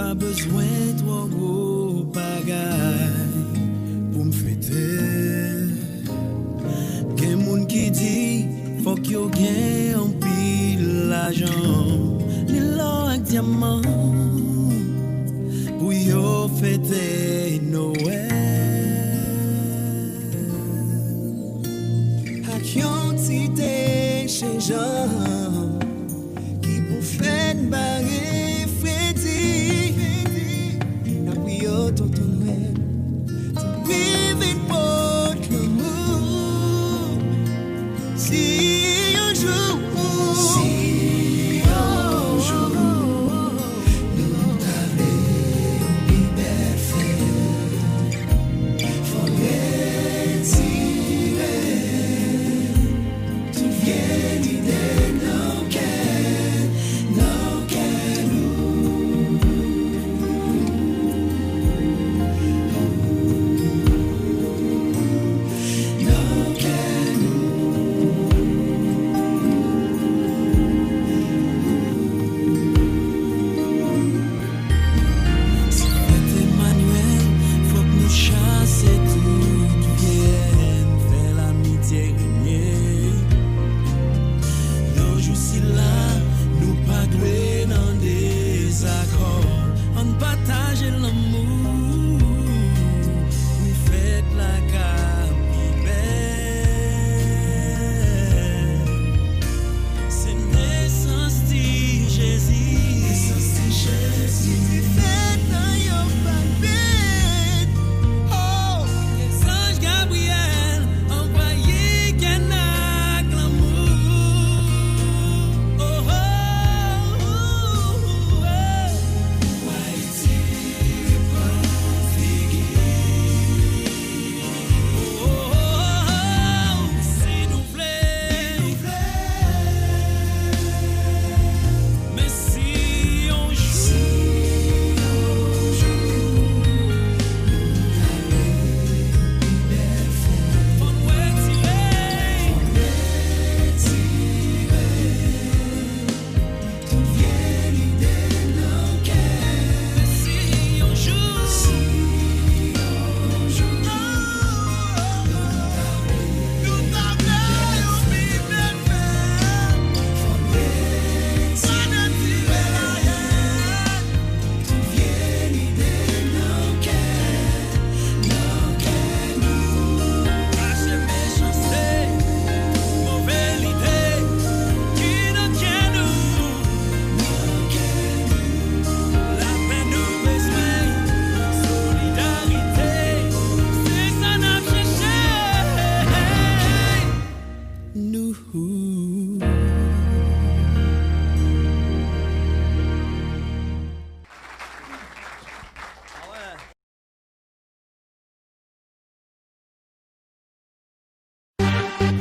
pas besoin de trop gros bagaille pour me fêter. Gen moun qui dit faut que yo gen en pile l'argent, ni l'or ak diamant pour yo fêter Noël. Ak yon cité chez Jean qui pour fête barrer fêter. Na puis yo tonton Noël, to vive it pour l'amour. Si un jour, nous t'avons une belle fête, faut les tirer, tout vient d'idée non qu'elle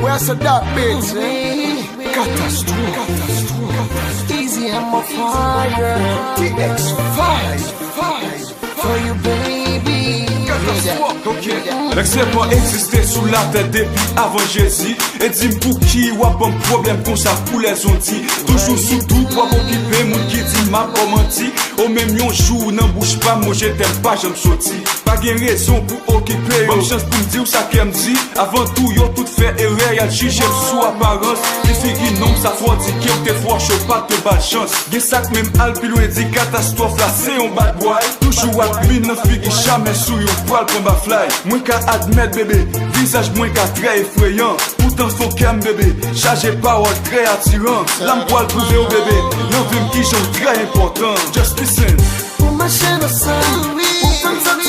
Where's the dark bitch? Catastrophe. Easy and my fire. TX5 for you, baby. L'excellent existait sous la tête depuis avant Jésus. Et dis pour qui ou a un problème comme ça pour les ontis. Toujours sous tout pour occuper mon qui dit m'a pas menti. Au même yon jour n'en bouge pas, moi je t'aime pas, j'aime sorti. Pas de raison pour occuper. Bonne chance pour me dire ça qu'elle me dit. Avant tout, yo tout fait erreur, y'a jugé sous apparence. Les filles non, ça faut dire qu'il y a des fois chaud, pas de bad chance. Y'a ça que même Alpi loin dit catastrophe là, c'est un bad boy. Toujours à mine, non fille jamais sous yon poil pour ma fly. Moins qu'à admettre bébé, visage moins qu'à très effrayant. Pourtant faut qu'elle bébé, chargé parole très attirant. L'âme poil prouvé au bébé, non vim qui j'en très important. Just listen. Pour ma chaîne au sein, pour comme ça tu